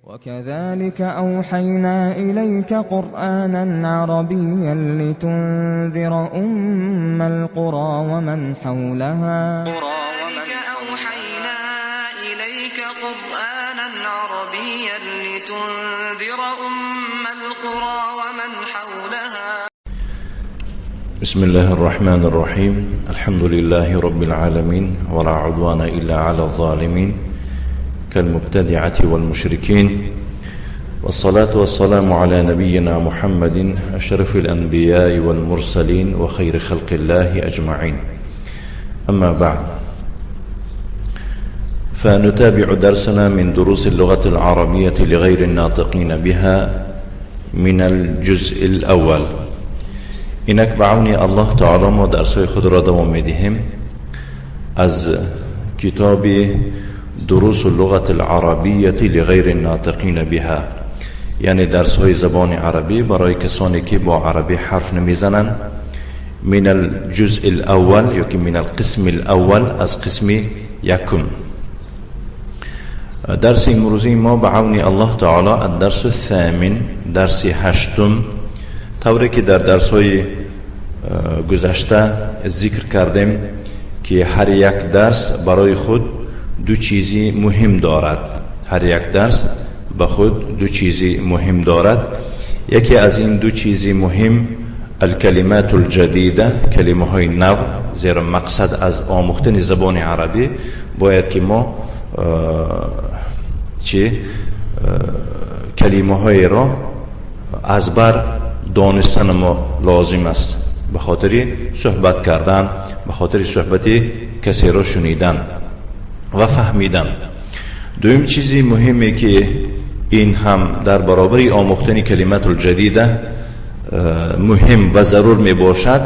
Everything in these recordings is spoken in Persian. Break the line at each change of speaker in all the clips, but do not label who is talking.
وكذلك أوحينا إليك قرآنا عربيا لتنذر أم القرى ومن حولها
وكذلك أوحينا إليك قرآنا عربيا لتنذر أم القرى ومن حولها.
بسم الله الرحمن الرحيم. الحمد لله رب العالمين ولا عدوان إلا على الظالمين كالمبتدعة والمشركين، والصلاة والسلام على نبينا محمد أشرف الأنبياء والمرسلين وخير خلق الله أجمعين. أما بعد، فنتابع درسنا من دروس اللغة العربية لغير الناطقين بها من الجزء الأول. اینک بعونی الله تعالی ما درسای خود را دوام میدهیم از کتاب دروس اللغة العربية لغير الناطقين بها، یعنی درسهای زبان عربی برای کسانی که با عربی حرف نمیزنن. من الجزء الاول یا که من القسم الاول، از قسم یکم. درس امروزی ما بعون الله تعالی الدرس الثامن، درس هشتم، طوری که در درس‌های گذشته ذکر کردیم که هر یک درس برای خود دو چیزی مهم دارد. هر یک درس به خود دو چیزی مهم دارد. یکی از این دو چیزی مهم الکلمات الجدیده، کلمه های نو، زیرا مقصد از آموختن زبان عربی باید که ما کلمه های را از بر دانستن ما لازم است، به خاطر صحبت کردن، به خاطر صحبت کسی را شنیدن و فهمیدن. دویم چیزی مهمه که این هم در برابر آموختن کلمات الجدیده مهم و ضرور می باشد،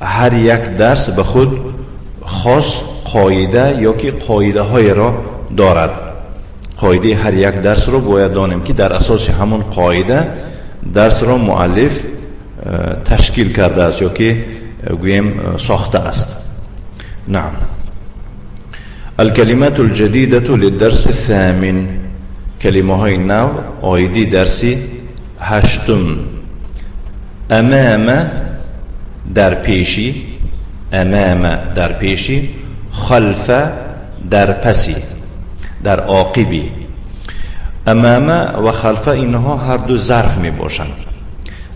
هر یک درس به خود خاص قاعده یا که قاعده های را دارد. قاعده هر یک درس را باید دانیم که در اساس همون قاعده درس را مؤلف تشکیل کرده است یا که گویم ساخته است. نعم. الكلمات الجديدة للدرس الثامن، كلمة هاي نو آيدي درسي هشتم. امام در پیشی، امام در پیشی، خلف در پسی، در عاقبی. امام و خلف اینها هر دو ظرف می باشند.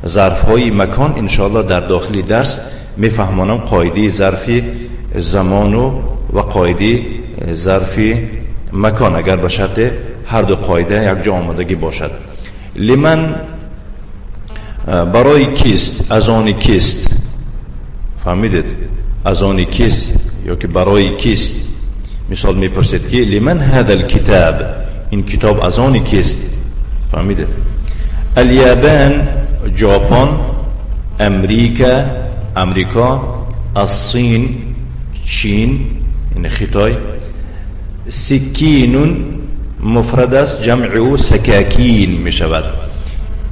ظرف های مکان انشاءالله در داخل درس می فهمانم قاعده ظرفی زمان و قاعده ظرفی مکان، اگر به شرط هر دو قاعده یک جا آمدگی باشد. لمن برای کیست، از آن کیست، فهمیدید؟ از آن کیست یا که برای کیست. مثال میپرسید که لمن هذا الكتاب، این کتاب از آن کیست، فهمیدید؟ الیابان ژاپن، امریکا امریکا، الصین چین این خطای، سکین مفرد است، جمع او سکاکین می شود.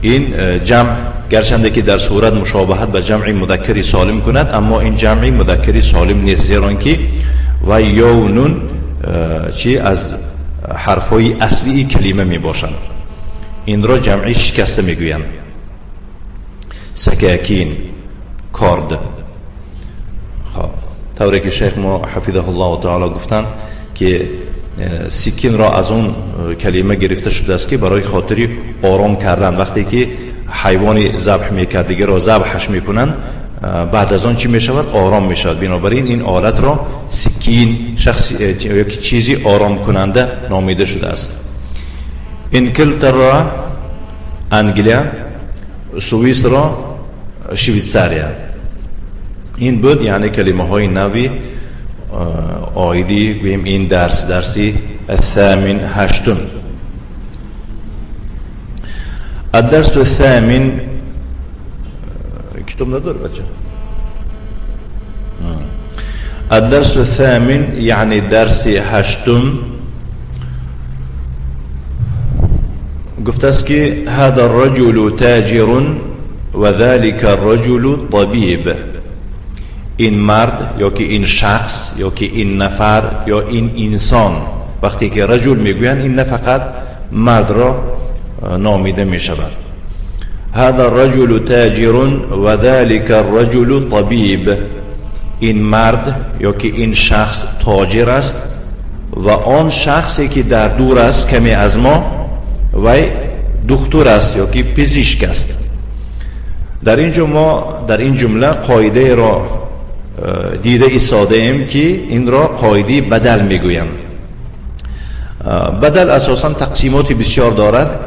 این جمع گرچنده که در صورت مشابهت به جمع مذکر سالم کند، اما این جمع مذکر سالم نیست، زیرا که و یونون چی از حرفای اصلی کلمه می باشند. این را جمعی شکسته می گویند. سکاکین، کارد. خب طوری که شیخ ما حفظه الله تعالی گفتن که سکین را از اون کلمه گرفته شده است که برای خاطری آرام کردن. وقتی که حیوانی ذبح میکرد دیگه را ذبحش میکنن، بعد از آن چی میشود؟ آرام میشود. بنابراین این آلت را سکین، شخص یک چیزی آرام کننده نامیده شده است. انگلترا انگلیا، سوئیسرا شویتزاریا. این بود یعنی کلمه های نوی آیدی بیم این درسی الثامن هشتم. الدرس الثامن کتاب نداره بچه. الدرس الثامن یعنی درس هشتم گفت است که هذا الرجل تاجر و ذلك الرجل طبيب. این مرد یا که این شخص یا که این نفر یا این انسان، وقتی که رجل میگوین این نه فقط مرد را نامیده می شود. هذا الرجل تاجر و ذلك الرجل طبیب. این مرد یا که این شخص تاجر است و آن شخصی که در دور است کمی از ما و دکتر است یا که پزشک است. در اینجا ما در این جمله قاعده را دیده ایستاده ایم که این را قاعده بدل میگویم. بدل اساسا تقسیمات بسیار دارد،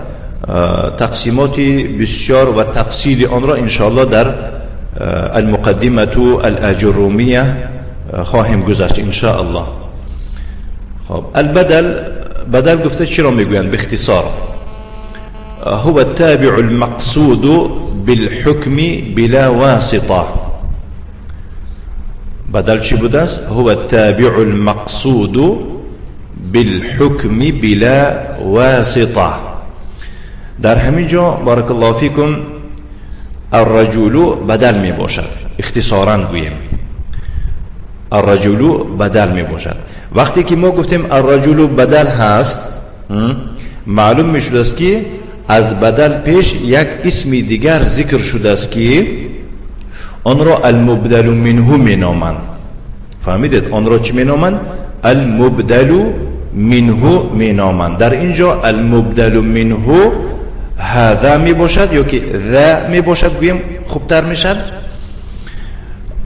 تقسیمات بسیار و تفصیل آن را انشاءالله در المقدمه الاجرومیه خواهیم گذاشت انشاءالله. خب بدل گفته چی را میگویند؟ باختصار هو التابع المقصود بالحكم بلا واسطه. بدل چی بود است؟ هو التابع المقصود بالحكم بلا واسطه. در همین جا بارک الله فیکم الرجل بدل می باشد، اختصارا گوییم الرجل بدل می باشد. وقتی که ما گفتیم الرجل بدل هست، معلوم می شود است که از بدل پیش یک اسم دیگر ذکر شده است که آن را المبدل منه می نامند. فهمیدید؟ آن را چی می نامند؟ المبدل منه می نامند. در اینجا المبدل منه هذا می باشد یا که ذا می باشد گویم خوبتر می شد.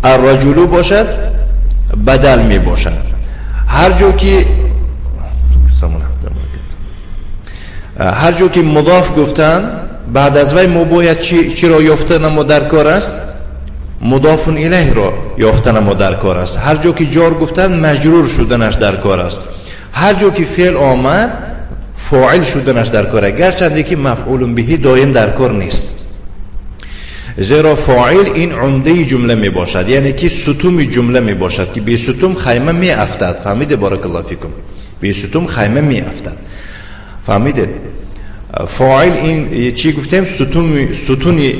الرجل باشد بدل می باشد. هر جا که مضاف گفتن بعد از وی ما باید چی را یافتن ما در کار است؟ مضاف الیه را یافتن ما در کار است. هر جا که جار گفتن مجرور شدنش در کار است. هر جا که فعل آمد فاعل شدنش در کار است، گرچه که مفعول به دایم در کار نیست. زیرا فاعل این عمده جمله می باشد، یعنی که ستون جمله می باشد که به ستون خیمه می افتد. فهمیده؟ بارک الله فیکم. به ستون خیمه می افتد. فهمیده؟ فاعل این چی گفتیم؟ ستون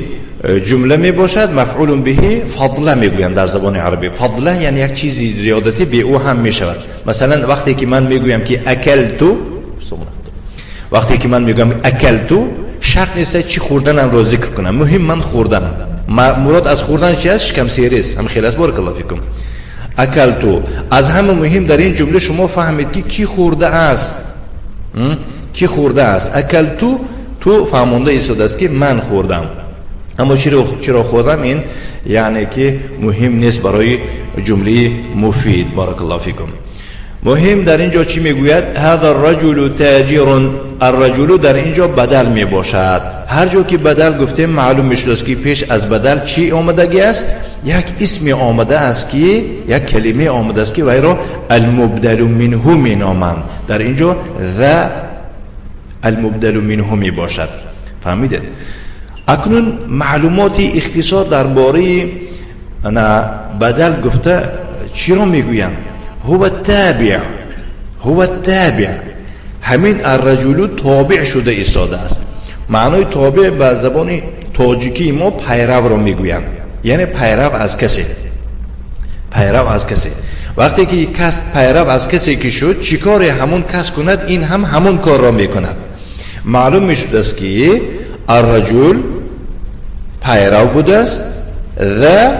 جمله می باشد. مفعول به فضله می گویند در زبان عربی. فضله یعنی یک چیزی زیادتی به او هم می شود. مثلا وقتی که من می گویم که اکلتو، وقتی که من می گویم اکلتو شرط نیست چی خوردنم رو ذکر کنم، مهم من خوردم. مراد از خوردن چی است؟ شکم سیری است. هم خیلی است. بارک الله فیکم. اکلتو از همه مهم در این جمله شما فهمید که کی خورده است. کی خورده است؟ اکلتو تو فهمونده ایستاده است که من خوردم. اما چرا خوردم این یعنی که مهم نیست برای جمله مفید. بارک الله فیکم. مهم در اینجا چی میگوید؟ هذا الرجل تاجر. الرجل در اینجا بدل می باشد. هر جا که بدل گفتیم معلوم میشه است که پیش از بدل چی آمدگی است؟ یک اسم آمده است که یک کلمه آمده است که وی را المبدل منه می نامند. در اینجا ذا المبدل منه می باشد. فهمیدید؟ اکنون معلومات اختصاص درباره بدل گفته چی را میگویند؟ هو التابع. همین الرجل تابع شده ایستاده است. معنای تابع به زبان تاجیکی ما پیرو را میگویند، یعنی پیرو از کسی. وقتی که کس پیرو از کسی که شد چیکار همون کس کند این هم همون کار را میکند. معلوم میشد است که الرجل پیرو بوده است و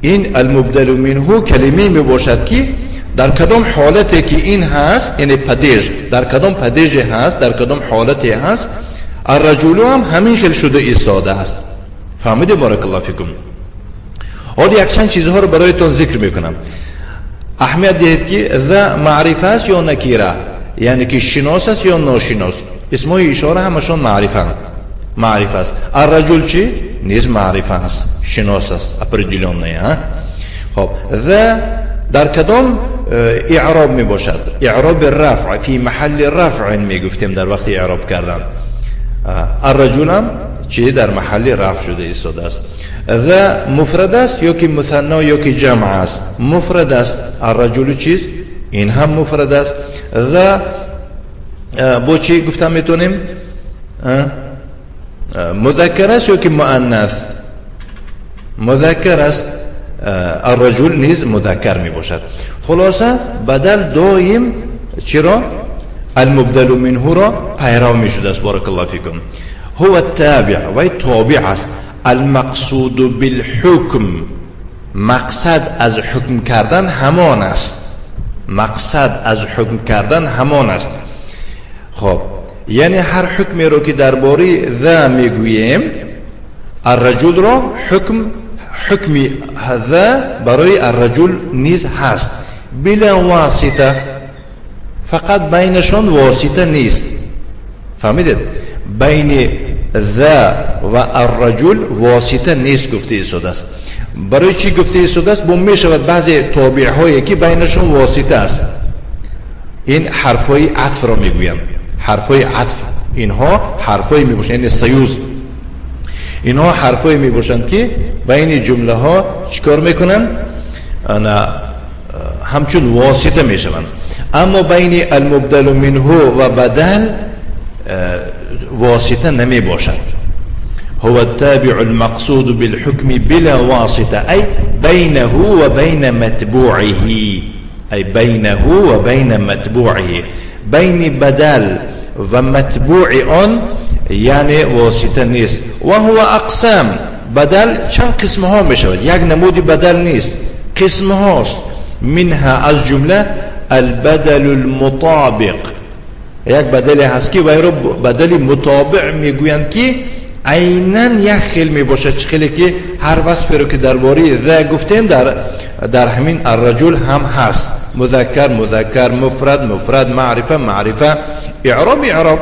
این المبدل منه کلمه می باشد که در کدام حالتی که این هست، یعنی پدیج در کدام پدیج هست، در کدام حالتی هست، الرجل هم همین خیل شده ایستاده است. فهمیده؟ بارک الله فیکم. حالا یک چند چیزها رو برایتون ذکر میکنم. اهمیت دهید که ذا معرفه است یا نکیره، یعنی که شناس است یا ناشناس. اسمای اشاره همشون معرفه است. الرجل چی؟ نیز معرفه است، شناس است، اپردیلون نه. خب ذا در کدام اعراب می باشد؟ اعراب رفع، فی محل رفع می گفتیم در وقت اعراب کردن. الرجل هم چی؟ در محل رفع شده ایستاده است. ذا مفرد است یا که مثنا یا که جمع است؟ مفرد است. الرجل چیست؟ این هم مفرد است. ذا با چی گفتم میتونیم؟ مذکر است یا که مؤنث؟ مذکر است. الرجل نیز مذکر می باشد. خلاصه بدل دائم چرا؟ المبدل منه را پیرو می شده است. بارک الله فیکم. هو التابع و تابع است. المقصود بالحکم، مقصد از حکم کردن همان است. مقصد از حکم کردن همان است. خب یعنی هر حکمی رو که درباره ذا میگوییم، الرجل را حکمی ذا برای الرجل نیز هست، بلا واسطه، فقط بینشان واسطه نیست. فهمیدید؟ بین ذا و الرجل واسطه نیست گفته شده است. برای چی گفته شده است؟ می شود بعضی تابع هایی که بینشان واسطه است. این حرفای عطف را میگویند. حرفای عطف اینها حرفای میباشند، یعنی سیوز، اینها حرفای میباشند که بین جمله ها چیکار میکنن؟ همچون واسطه میشوند. اما بین المبدل منه و بدل واسطه نمی باشد. هو التابع المقصود بالحكم بلا واسطة، أي بينه وبين متبوعه، أي بينه وبين متبوعه، بين بدل ومتبوع يعني واسطة نيست. وهو أقسام، بدل چند قسم ها می شود، یک نمودی بدل نیست، قسم هاست. منها از جمله البدل المطابق، یک بدلی هست که وی رو بدلی مطابع میگویند که عیناً یک خیل می باشد. چه خیلی که هر وصفی رو که درباره ذا گفتیم در همین الرجل هم هست. مذکر مذکر، مفرد مفرد، معرفه معرفه، اعراب اعراب.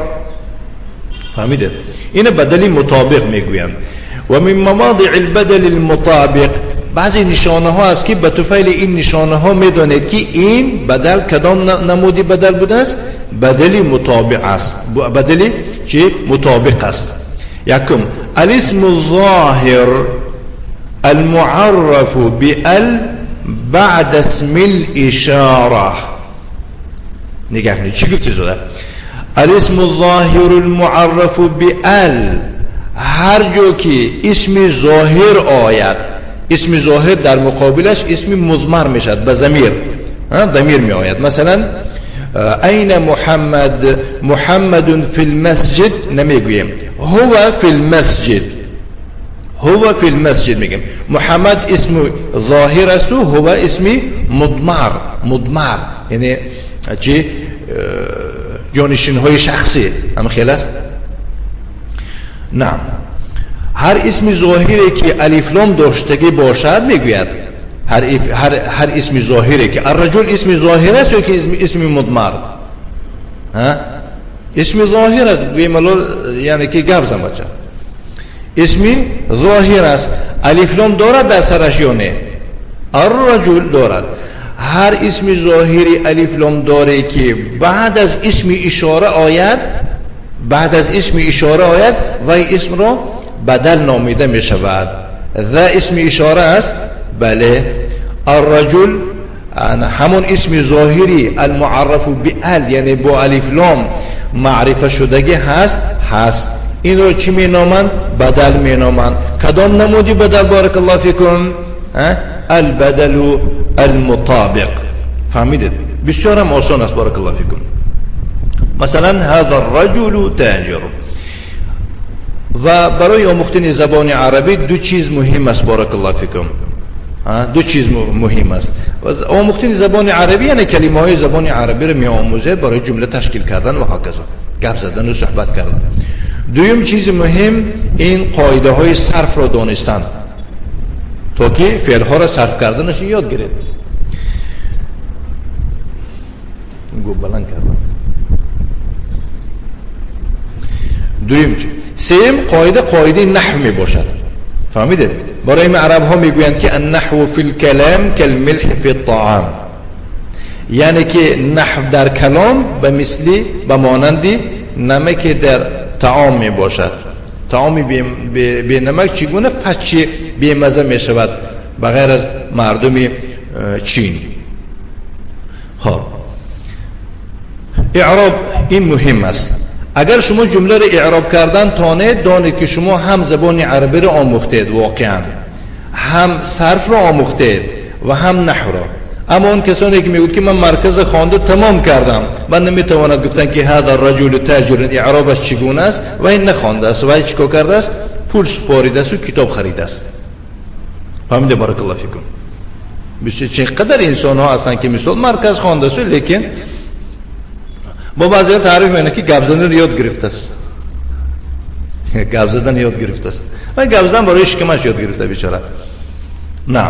فهمیده؟ این بدلی مطابق میگویند. و من مواضع البدل المطابق، بعضی نشانه ها است که به طفیل این نشانه ها میدانید که این بدل کدام نمودی بدل بوده است؟ بدلی مطابق است. بدلی چی؟ مطابق است. یکم الاسم الظاهر المعرف بال بعد اسم الاشاره. نگاه کنید چی گفته شده؟ الاسم الظاهر المعرف بال، هر جا که اسم ظاهر آید، اسم ظاهر در مقابلش اسم مضمر میشد، به ضمیر می آید. مثلا این محمد، محمد فی المسجد نمیگوییم، هو فی المسجد، هو فی المسجد میگیم. محمد اسم ظاهر است و هو اسم مضمر، مضمر یعنی چی؟ جانشین های شخصی. هم خیلی است؟ نه، هر اسم ظاهری که الف لام داشتگی باشد میگوید. هر اسم ظاهری که الرجل اسم ظاهر است یا که اسم مضمر؟ اسم ظاهر است بیمالول، یعنی که گبزم بچه اسم ظاهر است. الف لام دارد در سرش یا نه؟ الرجل دارد. هر اسم ظاهری الف لام داره که بعد از اسم اشاره آید، بعد از اسم اشاره آید و اسم را بدل نامیده می شود. ذا اسم اشاره است؟ بله. الرجل همون اسم ظاهری المعرف بال، یعنی با الف لام معرفه شدگی هست. این رو چی می نامند؟ بدل می نامند. کدام نمودی بدل؟ بارک الله فیکم. البدل المطابق. فهمیدید؟ بسیار هم آسان است. بارک الله فیکم. مثلا هذا الرجل تاجر. و برای آموختن زبان عربی دو چیز مهم است. بارک الله فیکم. دو چیز مهم است. و آموختن زبان عربی یعنی کلمه های زبان عربی رو می آموزه برای جمله تشکیل کردن و هکذا، گپ زدن و صحبت کردن. دویم چیز مهم این قاعده های صرف را دانستن تا که فعل ها را صرف کردنش یاد گیرید. گو بلند کردن. دویم چیز. سیم قاعده نحو می باشد. فهمیدید؟ برای این عرب ها میگویند که النحو فی الکلام کالملح فی الطعام، یعنی که نحو در کلام به مثلی به مانندی نمک در طعام می باشد. طعامی بی نمک چگونه فچی بی مزه می شود بغیر از مردم چین. خب اعراب این مهم است. اگر شما جمله را اعراب کردن تانید، دانید که شما هم زبان عربی را آموختید، واقعا هم صرف را آموختید و هم نحو را. اما اون کسانی که میگوید که من مرکز خوانده تمام کردم و نمیتواند گفتن که هذا الرجل تاجر، اعرابش چگونه است و این نخوانده است و این چیکار کرده است؟ پول سپاریده است و کتاب خریده است. فهمیده؟ بارک الله فیکم. بسیار چقدر انسان ها هستن که مثلا مرکز خوانده است لیکن با بعضی تعریف میکنه که گپ زدن یاد گرفته است. گپ زدن یاد گرفته است و گپ زدن برای شکمش یاد گرفته بیچاره. نه.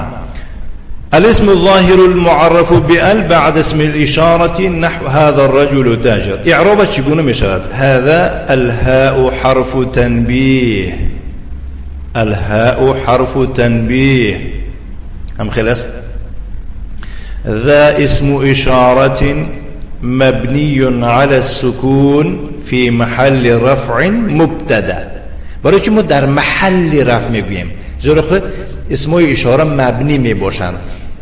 الاسم الظاهر المعرف بال بعد اسم الاشاره نحو هذا الرجل تاجر. اعرابش چگونه میشود؟ هذا الهاء حرف تنبيه. الهاء حرف تنبيه. هم خلاص. ذا اسم اشاره مبني على السكون في محل رفع مبتدا. برای چی ما در محل رفع میگوییم؟ زیرا خود اسمای اشاره مبنی میباشند.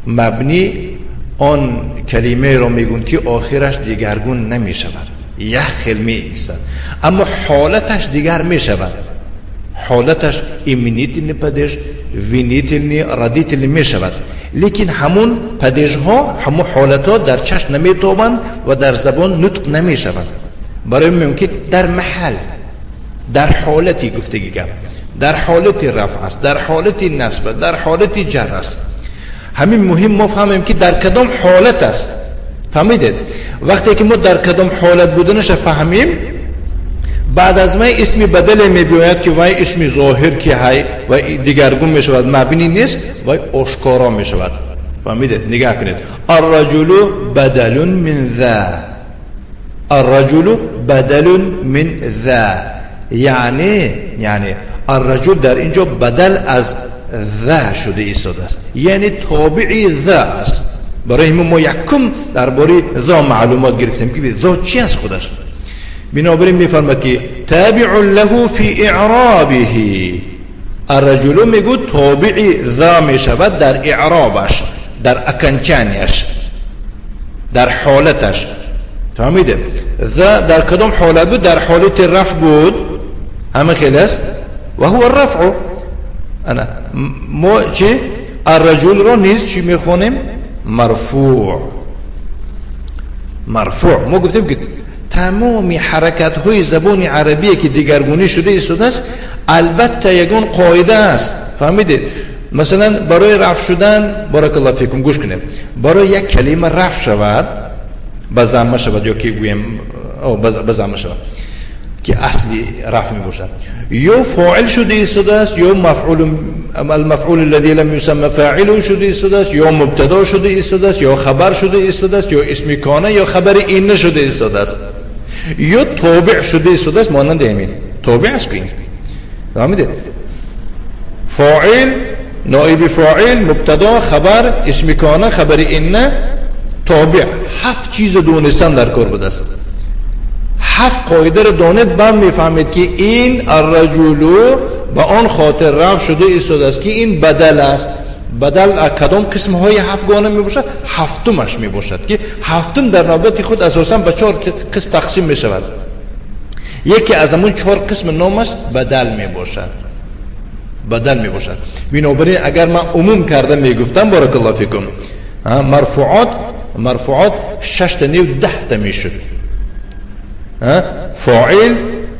مبنی آن کلمه را میگویند که آخرش دیگرگون نمیشود، یخل میایستد، اما حالتش دیگر میشود. حالتش ایمنیتل پدیش، وینیتل ردیتل میشود، لیکن همون پدیش ها، همون حالت ها در چشم نمیتابند و در زبان نطق نمیشود. برای ممکن در محل، در حالتی گفتگی کرد، در حالتی رفع است، در حالتی نصب، در حالتی جر است. همین مهم ما فهمیم که در کدام حالت است. فهمیدید؟ وقتی که ما در کدام حالت بودنش فهمیم، بعد از ما اسم بدل میبیاید که وای اسم ظاهر که های و دیگرگون میشود، مبنی نیست و آشکارا میشود. فهمیدید؟ نگاه کنید. الرجل بدل من ذا. الرجل بدل من ذا، یعنی الرجل در اینجا بدل از ذا شده ایستاده است، یعنی تابعی ذا است. برای همون ما یکم درباره ذا معلومات گرفتیم که ذا چی است خودش. بنابراین میفرماد که تابع له فی اعرابه. الرجل میگو تابعی ذا میشود در اعرابش، در اکنچانیش، در حالتش. فهمیده؟ ذا در کدام حالت بود؟ در حالت رفع بود. همه خلاص و هو الرفع. انا ما چی؟ الرجل را نیز چی میخونیم؟ مرفوع. مرفوع. ما گفتیم که تمامی حرکت های زبان عربیه که دیگرگونی شده ایستاده است، البته یگان قاعده است. فهمیدید؟ مثلا برای رفع شدن، بارک الله فیکم گوش کنید، برای یک کلمه رفع شود، بزمه شود یا که گویم بزمه شود که اصلی رفع می باشد، یا فاعل شده ایستاده است، یا المفعول الذي لم يسمى فاعل شده ایستاده است، یا مبتدا شده ایستاده است، یا خبر شده ایستاده است، یا اسم کانه یا خبر این شده ایستاده است، یا تابع شده ایستاده است. مانند همین تابع است که این فهمیدید؟ فاعل، نائب فاعل، مبتدا، خبر، اسم کانه، خبر این، تابع. 7 چیز دونستن در کار بوده است. 7 قاعده رو دانید بعد میفهمید که این الرجل با آن خاطر رفع شده ایستاده است که این بدل است. بدل کدام قسم های 7 گانه میباشد؟ 7مش میباشد که 7م در نوبت خود اساسا به 4 قسم تقسیم میشود. یکی از همون 4 قسم نامش بدل میباشد. بدل میباشد. بنابراین اگر من عموم کرده میگفتم بارک الله فیکم، مرفوعات 6 تا 10 تا میشد. فاعل،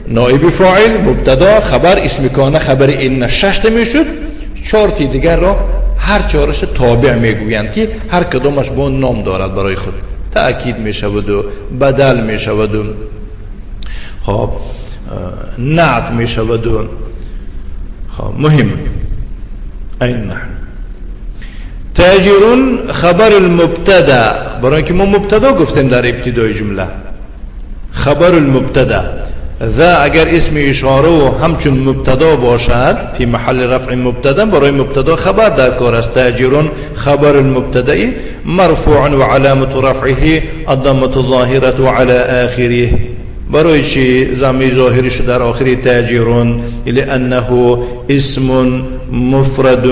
نائب فاعل، مبتدا، خبر، اسم کانه، خبر این 6 تا میشد. 4 تا دیگر را هر 4ش تابع میگویند که هر کدامش با نام دارد برای خود. تأکید میشود و بدل میشود و خب نعت میشود و خب مهم. این نحن تاجرون خبر المبتدا، برای که ما مبتدا گفتیم در ابتدای جمله. خبر المبتدا، ذا اگر اسم اشاره و همچون مبتدا باشد فی محل رفع مبتدا، برای مبتدا خبر در کار است. تاجرون خبر المبتدای مرفوع و علامت رفعه الضمه الظاهره على آخره. برای چی ضمیر ظاهرش در آخر تاجرون؟ لانه اسم مفرد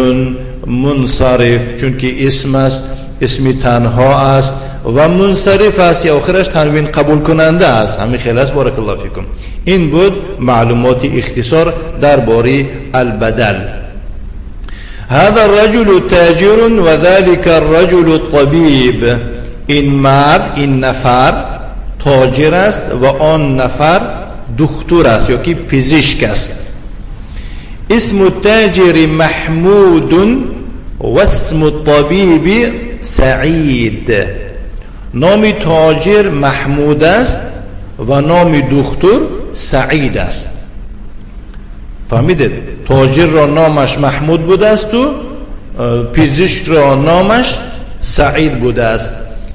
منصرف، چون که اسم است، اسم تنها است و منصرف است، یا آخرش تنوین قبول کننده است. همین خلاص بارک الله فیکم. این بود معلومات اختصار درباره البدل. هذا الرجل تاجر و ذلك الرجل طبیب. این مرد، این نفر تاجر است و آن نفر دکتر است یا که پزشک است. اسم التاجر محمود و اسم الطبیب سعید. نام تاجر محمود است و نام دکتر سعید است. فهمیدید؟ تاجر را نامش محمود بوده است و پزشک را نامش سعید بوده است.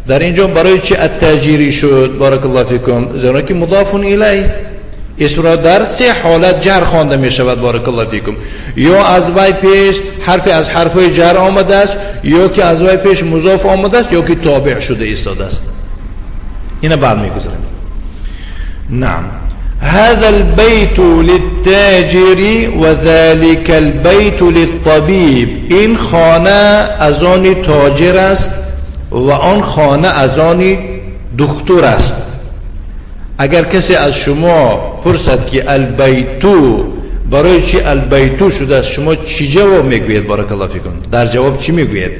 در اینجا برای چه التاجری شد؟ بارک الله فیکم. زیرا که مضاف الیه، اسم را در سه حالت جر خوانده می شود. بارک الله فیکم. یا از وی پیش حرف از حرفای جر آمده است، یا که از وی پیش مضاف آمده است، یا که تابع شده ایستاده است. اینا بعد میگذاریم. نعم. هذا البيت للتاجر وذلك البيت للطبيب. این خانه از آن تاجر است و آن خانه از آن دکتر است. اگر کسی از شما پرسد که البیتو برای چی البیتو شده است، شما چی جواب میگوید؟ بارک الله فیکم. در جواب چی میگوید؟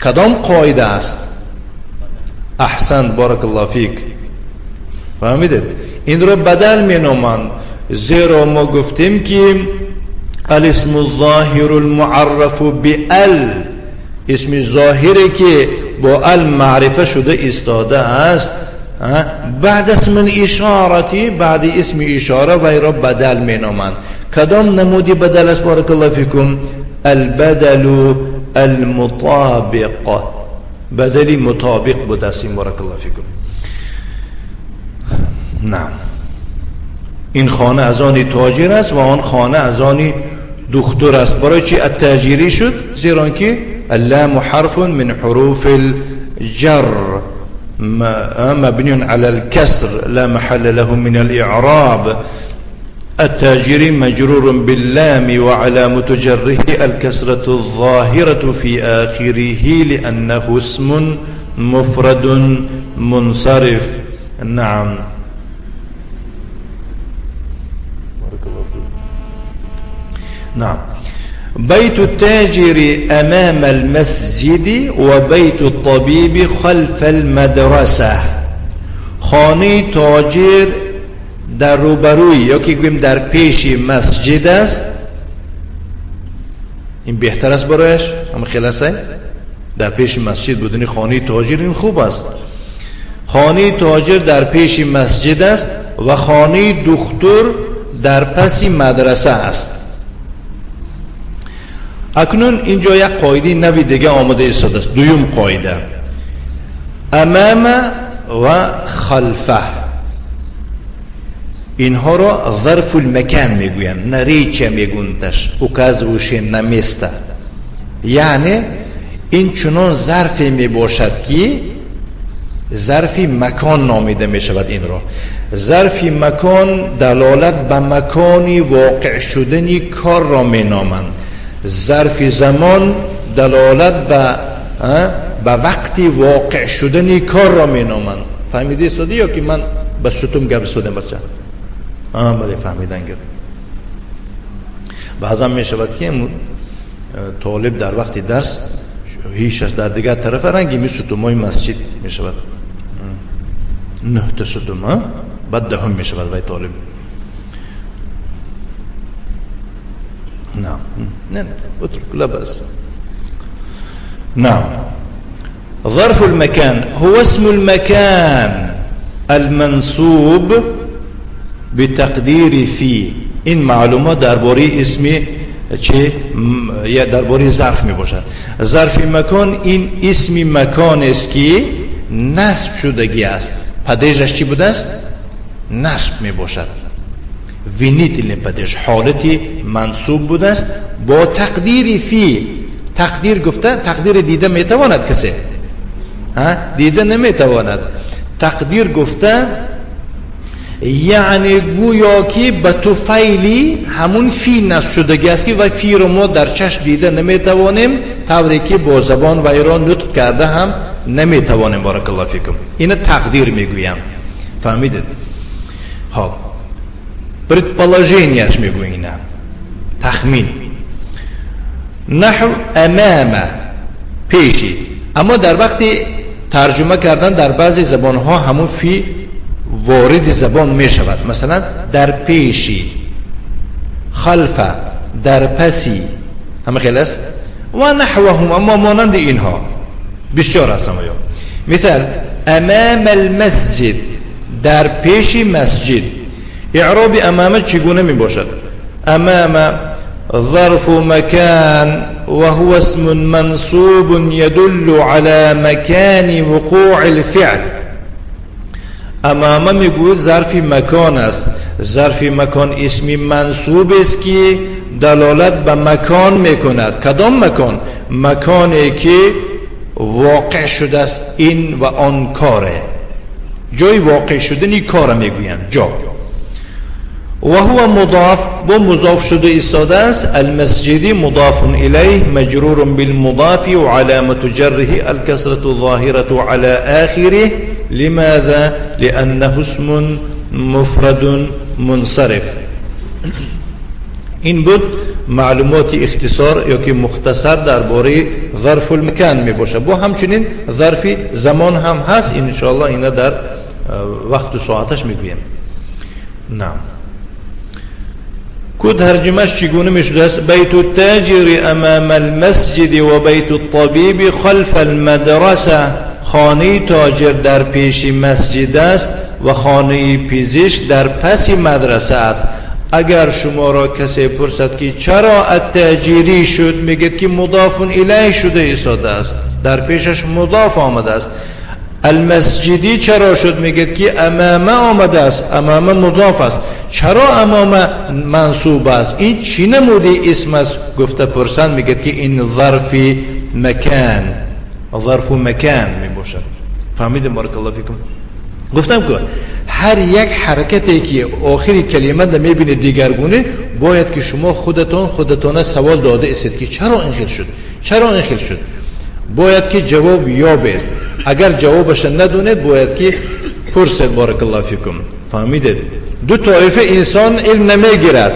کدام قاعده است؟ احسن، بارک الله فیک. فهمیدید؟ این رو بدل می نامند، زیرا ما گفتیم که الاسم الظاهر المعرف بال، اسم ظاهری که با ال معرفه شده ایستاده است، بعد اسم اشارتی، بعد اسم اشاره وی را بدل می نامند. کدام نمودی بدل است؟ بارک الله فیکم. البدل المطابق، بدلی مطابق بوده است. بارک الله فیکم. نعم. این خانه از آن تاجر است و آن خانه از آن دکتر است. برای چی التاجری شد؟ زیرا که اللام حرف من حروف الجر مبني على الكسر لا محل له من الإعراب. التاجر مجرور باللام وعلامة جره الكسرة الظاهرة في آخره لأنه اسم مفرد منصرف. نعم. نعم. بيت التاجر أمام المسجد وبيت الطبيب خلف المدرسة. خانه تاجر در روبروی یا که گویم در پیش مسجد است. این بهتر است برایش، هم خلاصه در پیش مسجد بودن خانه تاجر این خوب است. خانه تاجر در پیش مسجد است و خانه دکتر در پس مدرسه است. اکنون اینجا یک قاعده نوی دیگه آمده ایستاده است. دویم قاعده، امام و خلفه، اینها را ظرف المکان میگویند، نریچه میگویندش، اوکازوشه نمیسته. یعنی این چنان ظرفی میباشد که ظرف مکان نامیده میشود. این را ظرف مکان دلالت به مکانی واقع شدنی کار را مینامند. ظرف زمان دلالت به وقتی واقع شدنی کار را مینامند. فهمیدی سودی یا که من بس ستم گپ سودم بچه؟ بله فهمیدن گپ. بعضا میشود که طالب در وقت درس هیچ در دیگر طرف رنگی می ستمای مسجد میشود 9 تا ستم، بعد دهم میشود وی طالب. نعم. نعم. اترك لا بأس. نعم. ظرف المكان هو اسم المكان المنصوب بتقدير في. این معلومات درباره اسم چه یا درباره ظرف می باشد. ظرف مکان این اسم مکان است که نصب شدگی است. پدیجش چی بوده است؟ نصب می باشد. وینیتل پدیش حالتی منصوب بوده است با تقدیر فی. تقدیر گفته تقدیر دیده میتواند کسی؟ دیده نمیتواند. تقدیر گفته یعنی گویا که به توفیلی همون فی نصب شدگی است که و فی رو ما در چشم دیده نمیتوانیم، طوری که با زبان و ایران نطق کرده هم نمیتوانیم. بارک الله فیکم. اینه تقدیر میگویم. فهمیدید؟ خب предположение میگوییم، تخمین. نحو امام پیشی، اما در وقتی ترجمه کردن در بعضی زبان ها همون فی وارد زبان می شود. مثلا در پیشی، خلف در پسی، همه خیلی است. و نحوهم، اما مانند اینها بسیار است. مثال امام المسجد، در پیش مسجد. اعراب امام چگونه می باشد؟ امام ظرف مكان وهو اسم منصوب يدل على مكان وقوع الفعل. امام میگوید ظرف مکان است. ظرف مکان اسمی منصوب است که دلالت به مکان میکند. کدام مکان؟ مکانی که واقع شده است این و آن کاره. جای واقع شدنی کار میگویند جا. و هو مضاف، با مضاف شده ایستاده است. المسجد مضاف الیه مجرور بالمضاف و علامت جره الكسرة الظاهرة على آخره. لماذا؟ لأنه اسم مفرد منصرف. این بود معلومات اختصار یا که مختصر درباره ظرف المکان می باشه. با همچنین ظرف زمان هم هست، ان شاء الله اینا در وقت و ساعتش میگویم. نعم. کو ترجمهش چگونه میشده است؟ بیت التاجر امام المسجد و بیت الطبیب خلف المدرسه. خانه تاجر در پیش مسجد است و خانه پزشک در پس مدرسه است. اگر شما را کسی پرسد که چرا التاجری شد، میگید که مضاف الیه شده ایستاده است، در پیشش مضاف آمده است. المسجدی چرا شد؟ میگید که امام آمده است، امام مضاف است. چرا امام منصوب است؟ این چی نمودی اسم است؟ گفته پرسند، میگید که این ظرف مکان، ظرف مکان می باشد. فهمیدم؟ بارک الله فیکم. گفتم که هر یک حرکتی که آخری کلمه ده میبینید دیگرگونه، باید که شما خودتان سوال داده استید که چرا این خیل شد، چرا این خیل شد. باید که جواب یابید. اگر جوابش ندونید باید که پرسید. بارک الله فیکم. فهمیدید؟ دو طایفه انسان علم نمیگیرد،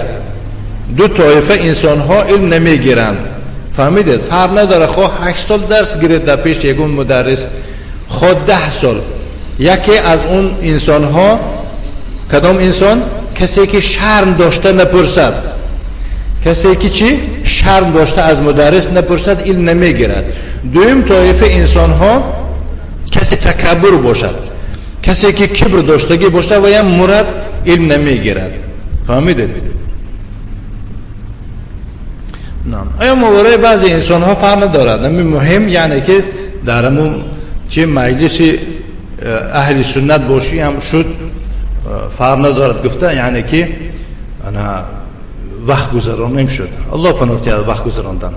دو طایفه انسان ها علم نمیگیرند. فهمیدید؟ فرق نداره خواه 8 سال درس گیرید در پیش یکون مدرس، خود 10 سال. یکی از اون انسان ها، کدام انسان؟ کسی که شرم داشته نپرسد. کسی که چی؟ شرم داشته از مدرس نپرسد، علم نمیگیرد. دویم طایفه انسان ها کسی تکبر باشد، کسی که کبر داشتگی باشد و یا مرد علم نمیگیرد. فهمیدید؟ نعم. آیا مورد بعضی انسان ها فرق ندارد؟ مهم یعنی که در همون چه مجلس اهل سنت باشی هم شد، فرق ندارد. گفته یعنی که انا وقت گذرانم شد. الله پناه تیاد وقت گذراندن.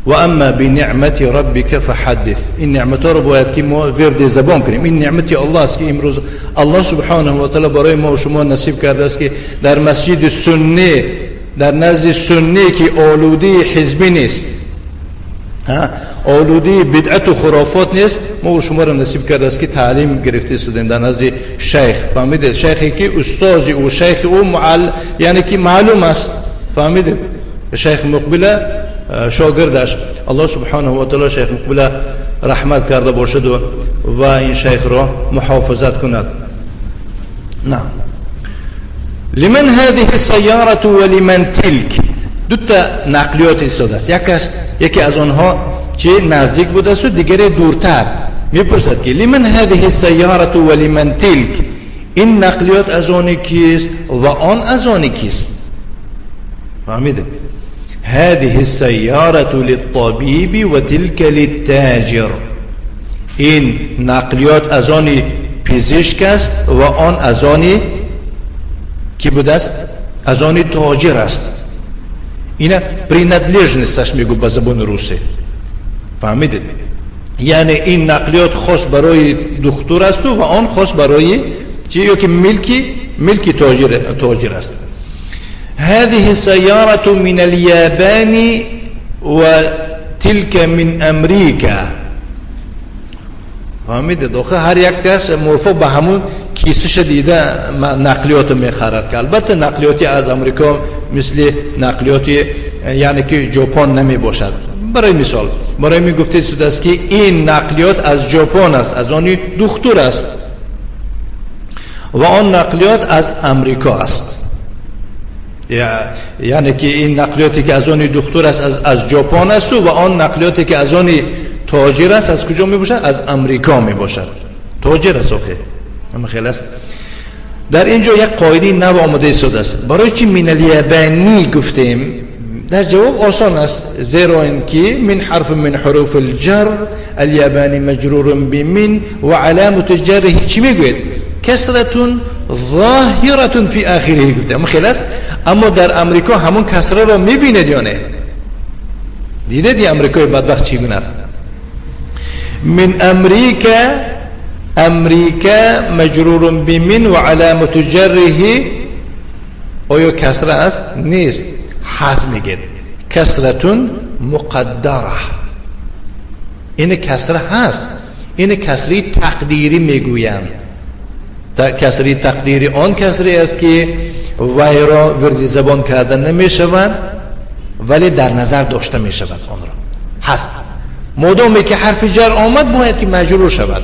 و اما بنعمت ربک فحدث. این نعمت رو باید که ما ورد زبان کنیم. این نعمت الله است که امروز الله سبحانه و تعالی برای ما و شما نصیب کرده است که در مسجد سنی، در نزد سنی که آلوده حزبی نیست، آلوده بدعت و خرافات نیست، ما و شما را نصیب کرده است که تعلیم گرفته شدیم در نزد شیخ. فهمیدید؟ شیخی که استاد او شیخ او یعنی که معلوم است. فهمیدید؟ شیخ مقبل شاگردش الله سبحانه و تعالی شیخ مقبل رحمت کرده باشد و این شیخ را محافظت کند. نه. لمن هذه السيارة ولمن تلك. دو تا نقلیات ایستاده است. یکی از آنها چه نزدیک بوده است و دیگری دورتر. میپرسد که لمن هذه السيارة ولمن تلك. این نقلیات از آن کیست و آن از آن کیست؟ فهمیده؟ هذه السيارة للطبيب وتلك للتاجر. این نقلیات از آن پزشک است و آن از آن کی بوده است؟ از آن تاجر است. اینا принадлежностش میگو به زبان روسی. فهمیدید؟ یعنی این نقلیات خاص برای دکتر است و آن خاص برای چیه که ملکی تاجر است. هذه السيارة من اليابان وتلك من امریکا. فهمیدید؟ آخه هر یک کس موافق به همون کیسش دیده نقلیات میخرد که البته نقلیاتی از امریکا مثل نقلیات یعنی که ژاپن نمی باشد. برای مثال برای می گفته شده است که این نقلیات از ژاپن است، از آن دختر است، و آن نقلیات از امریکا است. یعنی که این نقلیاتی که از آن دختر است از ژاپن است و آن نقلیاتی که از آن تاجر است از کجا می باشد؟ از امریکا می باشد. تاجر است آخه. اما خیلی است. در اینجا یک قاعده نو آمده شده است. برای چی من الیابانی گفتیم؟ در جواب آسان است، زیرا اینکه من حرف من حروف الجر، الیابانی مجرور بمن و علامت جره چی میگوید؟ کسرتون ظاهرتون فی آخره گفته. اما خیلی است. اما در امریکا همون کسره را میبینید یا نه؟ دیده دی امریکای بدبخت چیگونه است؟ من امریکا مجرور بمن و علامت جره آیا کسره است؟ نیست. حذف میگید کسرتون مقدره. این کسره هست، این کسری تقدیری میگویند. کسری تقدیری آن کسری است که وی را ورد زبان کردن نمیشود ولی در نظر داشته میشود. آن را هست. مادامی که حرف جر آمد باید که مجرور شود.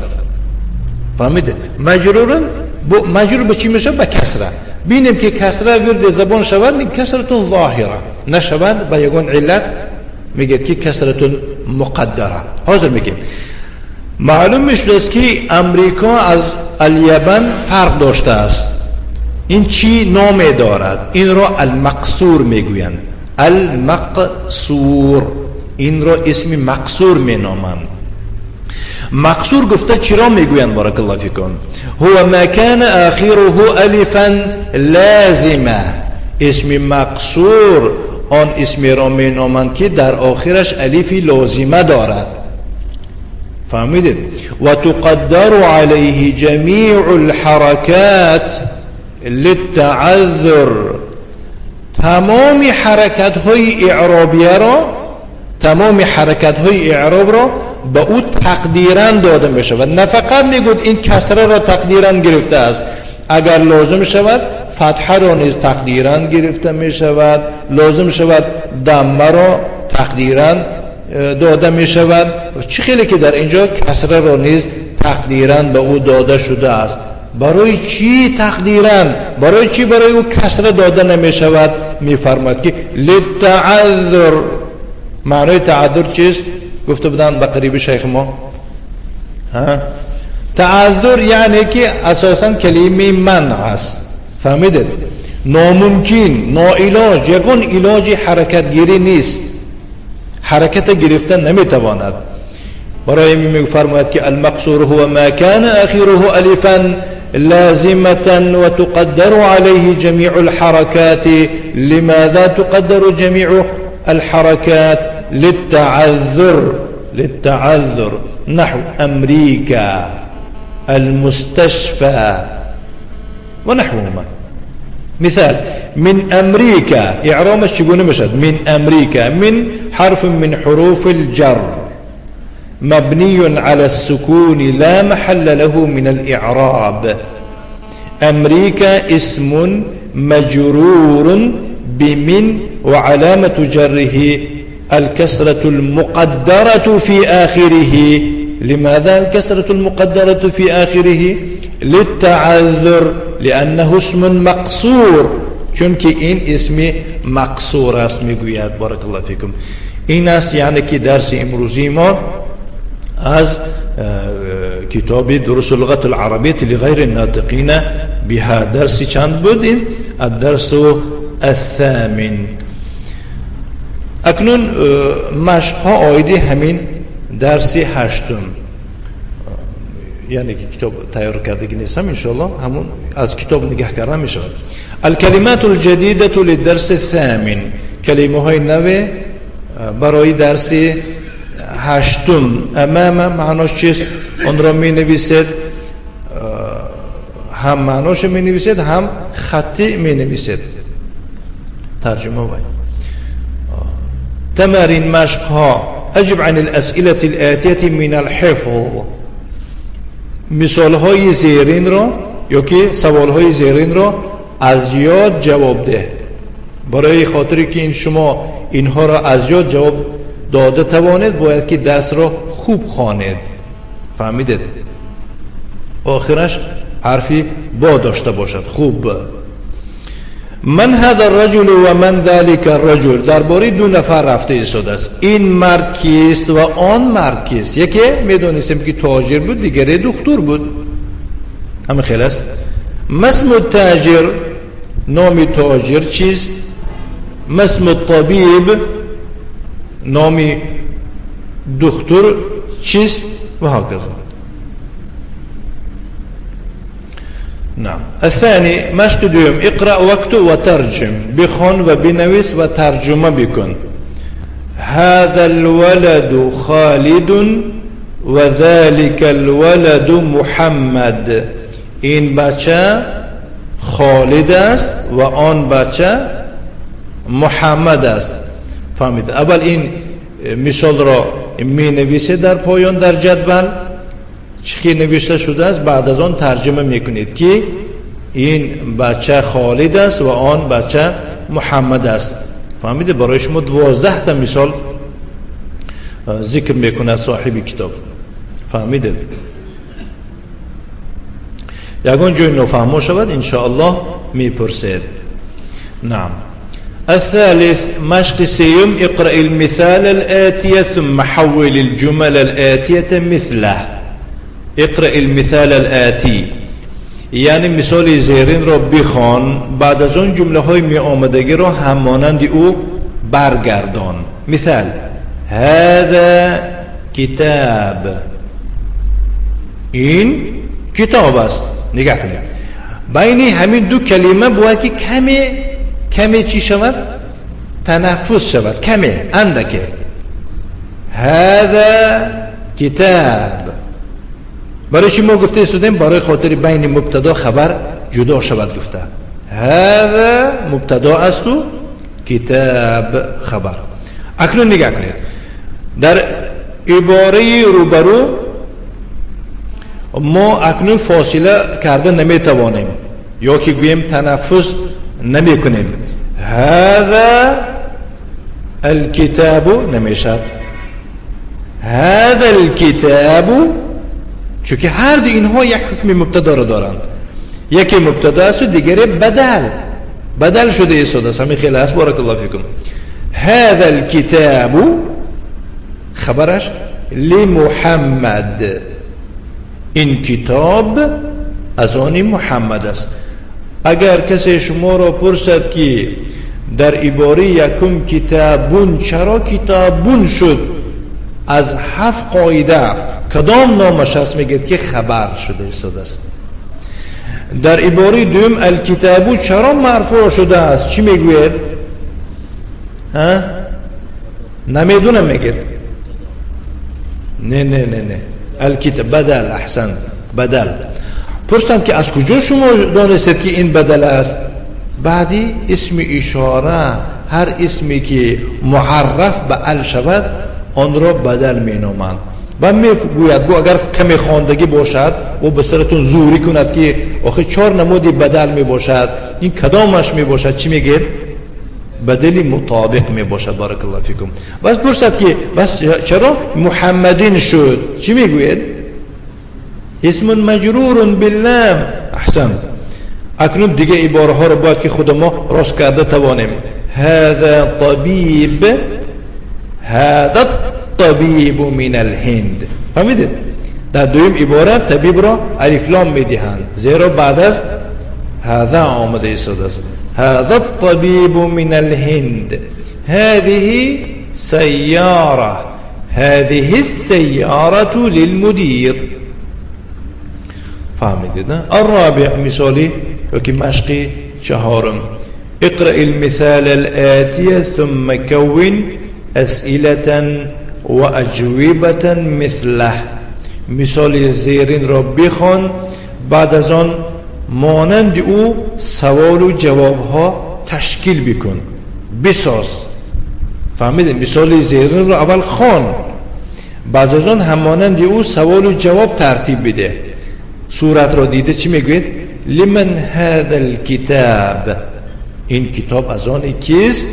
فهمیده؟ مجرور به چی میشه؟ به کسره. بینیم که کسره ورد زبان شود، این کسرتون ظاهره نشود، به یگان علت میگید که کسرتون مقدره. حاضر میگیم معلوم میشد است که امریکا از الیابان فرق داشته است. این چی نام دارد؟ این را المقصور میگویند. المقصور، این را اسم مقصور مینامند. مقصور گفته چرا میگویند؟ بارک الله فیکم. هو ما کان آخره الفا لازمه. اسم مقصور آن اسمی را مینامند که در آخرش الفی لازمه دارد. فهمیدید؟ و تقدر علیه جمیع الحرکات للتعذر. تمام حرکت های اعرابیه را، تمام حرکت های اعراب را به او تقدیراً داده می شود. نه فقط میگوید این کسره را تقدیراً گرفته است، اگر لازم شود فتحه را نیز تقدیراً گرفته می شود، لازم شود دمه را تقدیراً داده می شود. چه خیلی که در اینجا کسره را نیز تقدیراً به او داده شده است. برای چی تقدیراً؟ برای چی برای او کسره داده نمی شود؟ می فرماید که للتعذر. معنای تعذر چیست؟ گفته بودن به قریب شیخ ما. تعذر یعنی که اساساً کلمه منع است. فهمیدید؟ ناممکن، ناعلاج، یگان علاج حرکت گیری نیست. حرکت گرفتن نمیتواند. برای این میفرماید که المقصور هو ما كان آخره الفا لازمة وتقدر عليه جميع الحركات. لماذا تقدر جميع الحركات؟ للتعذر. نحو أمريكا، المستشفى ونحوهما. مثال من أمريكا، إعرامش شقون مشهد من أمريكا، من حرف من حروف الجر مبني على السكون لا محل له من الإعراب. أمريكا اسم مجرور بمن وعلامة جره الكسرة المقدرة في آخره. لماذا الكسرة المقدرة في آخره؟ للتعذر، لأنه اسم مقصور. چونکه این اسم مقصور است میگوید. بارک الله فیکم. این است یعنی که درس امروزی ما از کتاب دروس اللغة العربية لغير الناطقين بها. درس چند بود؟ این الدرس الثامن. اکنون مشق ها آیده همین درس هشتم، یعنی که کتاب تیار کردگی نیستم، انشاءالله همون از کتاب نگاه کردن می شود. الکلمات الجدیدة للدرس الثامن، کلمه های نو برای درس هشتم. امام معناش چیست؟ اون را می نویسید، هم معناش می نویسید هم خطی می نویسید. ترجمه وای. تمارين مشقها. أجب عن الأسئلة الآتية من الحفظ. مثال های زیرین را یا که سوال های زیرین را از یاد جواب ده. برای خاطری که این شما اینها را از یاد جواب داده توانید، باید که درس را خوب خوانید. فهمیدید؟ آخرش حرفی با داشته باشد. خوب. من هذا الرجل و من ذلك الرجل، درباره دو نفر رفته ایستاده است. این مرد کیست و آن مرد کیست؟ یکی میدونستیم که تاجر بود، دیگری دکتر بود. همین خیلی است. اسم التاجر، نام تاجر چیست؟ اسم الطبیب، نام دکتر چیست؟ و هكذا. نعم. الثاني مشق دوم، اقرأ واكتب وترجم، بخون و بنویس و ترجمه بکن. هذا الولد خالد و ذلك الولد محمد، این بچه خالد است و آن بچه محمد است. فهمید؟ اول این مثال را می نویسید در پایان در جدول چی نوشته شده است، بعد از آن ترجمه میکنید که این بچه خالد است و آن بچه محمد است. فهمیده؟ برای شما 12 تا مثال ذکر میکنه صاحب کتاب. فهمیده؟ یگان جای نفهمو شود انشاءالله میپرسید. نعم. الثالث مشق سيوم، اقرأ المثال الآتية ثم حول الجمل الآتية مثله. اقرأ المثال الآتي یعنی مثال زیرین را بخوان، بعد از اون جمله های می آمدگی را همانند او برگردان. مثال هذا کتاب، این کتاب است. نگاه کنید بین همین دو کلمه باید که کمی چی شود؟ تنفس شود. کمی اندکه. هذا کتاب، برای چی ما گفته استودیم؟ برای خاطر بین مبتدا خبر جدا شود گفته. هذا مبتدا است و کتاب خبر. اکنون نگاه کنید در عباره روبرو ما اکنون فاصله کرده نمیتوانیم یا که گویم تنفس نمی کنیم. هذا الكتاب نمیشد. هذا الكتاب، چون که هر دو اینها یک حکم مبتدا را دارند. یکی مبتدا است و دیگری بدل شده ایستاده است. همین خیلی است. بارک الله فیکم. هذا الكتاب خبرش لمحمد، این کتاب از آن محمد است. اگر کسی شما را پرسد که در عباره یکم کتابون چرا کتابون شد، از 7 قاعده کدام نامش است؟ میگید که خبر شده ایستاده است. در عباره دوم الکتابو چرا مرفوع شده است؟ چی میگوید؟ نمیدونم میگید. نه الکتاب بدل. احسنت، بدل. پرسیدم که از کجا شما دانستید که این بدل است؟ بعدی اسم اشاره، هر اسمی که معرف به ال شود آن را بدل می نامند. و می گوید اگر کمی خواندگی باشد و به سرتون زوری کند که آخه 4 نمودی بدل می باشد، این کدامش می باشد؟ چی میگید؟ بدلی مطابق می باشد. بارک الله فیکم. بس پرسد که بس چرا محمدین شد؟ چی میگوید؟ اسم مجرور باللام. احسنت. اکنون دیگه عباره ها رو باید که خود ما راست کرده توانیم. هذا طبیب، هذا الطبیب من الهند. فهمیدید؟ در دویم عباره طبیب را الف لام میدهند، زیرا بعد از هذا آمده ایستاده است. هذا الطبیب من الهند، هذه سیاره، هذه السیاره للمدیر. فهمیدید نه؟ الرابع مثالی که مشقی چهارم، اقرأ المثال الآتي ثم كون أسئلة وأجوبة مثله. مثال زیرین را بخوان، بعد از آن مانند او سوال و جواب ها تشکیل بکن، بساز. فهمیدید؟ مثال زیرین را اول خوان، بعد از آن همانند او سوال و جواب ترتیب بده. صورت را دیده چی میگوید؟ لمن هذا الكتاب، این کتاب از آن کیست؟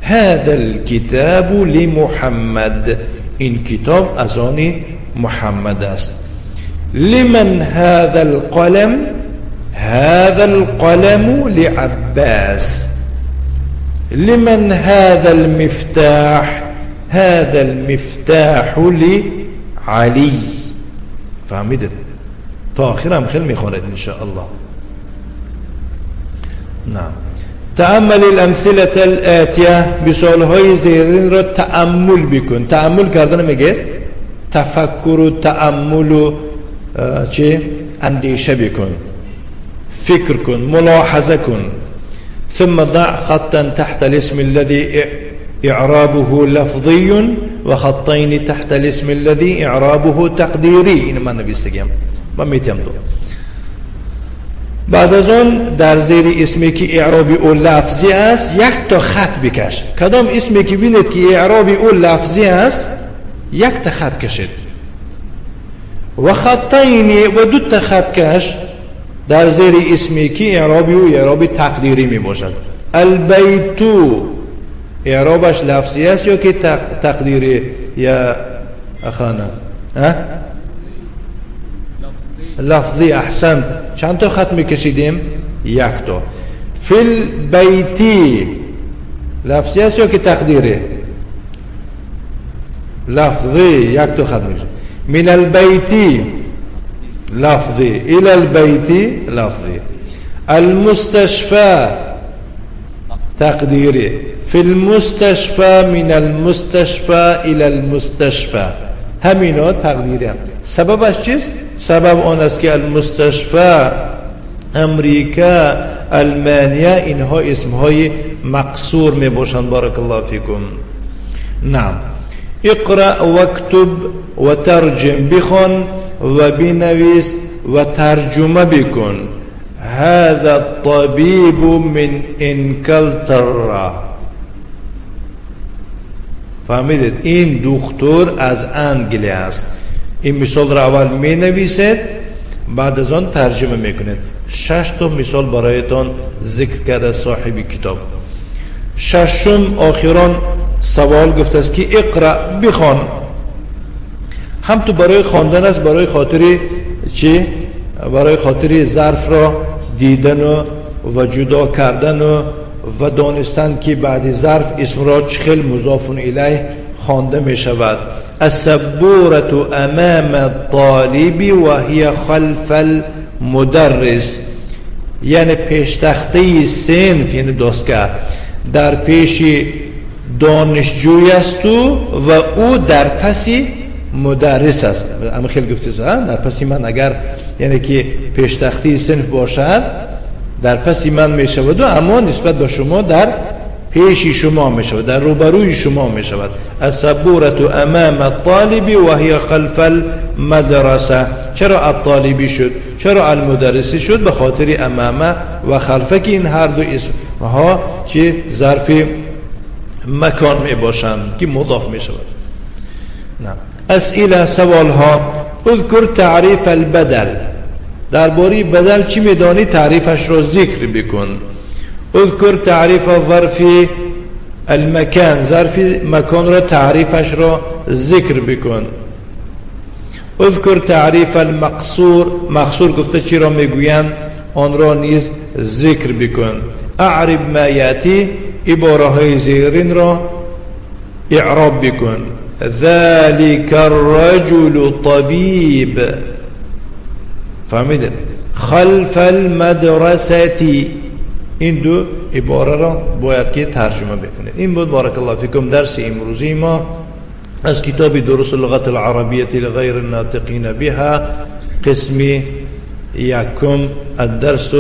هذا الكتاب لمحمد، این کتاب از آن محمد است. لمن هذا القلم؟ هذا القلم لعباس. لمن هذا المفتاح؟ هذا المفتاح لعلي. فهمیدید؟ تا آخر هم خیلی میخواند ان شاء الله. نعم. تأمل الامثله الاتیه، مثالهای زیرین را تأمل بکن. تأمل کردن میگه تفکر و تأمل و اندیشه بکن، فکر کن، ملاحظه کن. ثم ضع خطا تحت الاسم الذي اعرابه لفظي وخطين تحت الاسم الذي اعرابه تقديري. این من نویسیم و میتیم دو. بعد از اون در زیر اسمی که اعرابی او لفظی است یک تا خط بکش. کدام اسمی که بینید که اعرابی او لفظی است یک تا خط کشید. و خطین و دو تا خط کش در زیر اسمی که اعرابی او اعرابی تقدیری می باشد. البیتو اعرابش لفظی است یا که تقدیری یا اخانا؟ لفظی. احسنت. چند تا خط میکشیدیم؟ یک تا. فی البیتی لفظی است یا که تقدیری؟ لفظی. یک تا خط میکشید. من البیتی لفظی، الى البیتی لفظی. المستشفى تقدیری. فی المستشفى من المستشفى الى المستشفى. همینا تقدیری هم. سببش چیست؟ سبب آن است که المستشفى، امریکا، المانیا اینها اسمهای مقصور می باشند. بارک الله فیکم. نعم. اقرأ واکتب و ترجم، بخوان و بنویس و ترجمه بکن. هذا الطبيب من انگلترا. فهمیدید؟ این دکتر از انگلیس است. این مثال را اول می نویسید، بعد از آن ترجمه میکنید. 6 تا مثال برایتان ذکر کرده صاحب کتاب. ششم آخران سوال گفته است که اقرأ، بخوان. هم تو برای خواندن است، برای خاطر چی؟ برای خاطر ظرف را دیدن و جدا کردن و دانستن که بعد ظرف اسم را چخیل مضاف الیه خوانده می شود. السبورة امام الطالب و هی خلف المدرس. یعنی پیش تخته صنف، یعنی دستگاه در پیش دانشجوی است و او در پس مدرس است. اما خیلی گفته در پس من، اگر یعنی که پیش تخته صنف باشد در پس من می شود، اما نسبت به شما در پیش شما می شود، در روبروی شما می شود. السبورة امام الطالب و هی خلف المدرسه. چرا الطالبی شد؟ چرا المدرسی شد؟ به خاطر امامه و خلفه که این هر دو اسم ها چه ظرف مکان می باشند که مضاف می شود. اسئله، سوال ها. اذکر تعریف البدل. درباره بدل چی میدانی؟ تعریفش را ذکر بکن. اذکر تعریف ظرف المکان. ظرف مکان را تعریفش را ذکر بکن. اذکر تعریف المقصور. مقصور گفته چی را میگویند، آن را نیز ذکر بکن. اعرب ما یاتی. عباره های زیرین را اعراب بکن. ذلك الرجل طبيب. فهمیدن؟ خلف المدرسه. این دو عباره را باید که ترجمه بکنید. این بود بارک الله فیکم درس امروزی ما از کتاب دروس اللغة العربية لغير الناطقين بها، قسم یکم، الدرس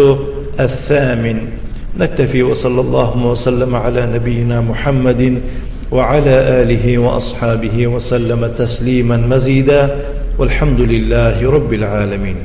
الثامن. نكتفي وصلى الله وسلم على نبينا محمد وعلى آله وأصحابه وسلم تسليما مزيدا، والحمد لله رب العالمين.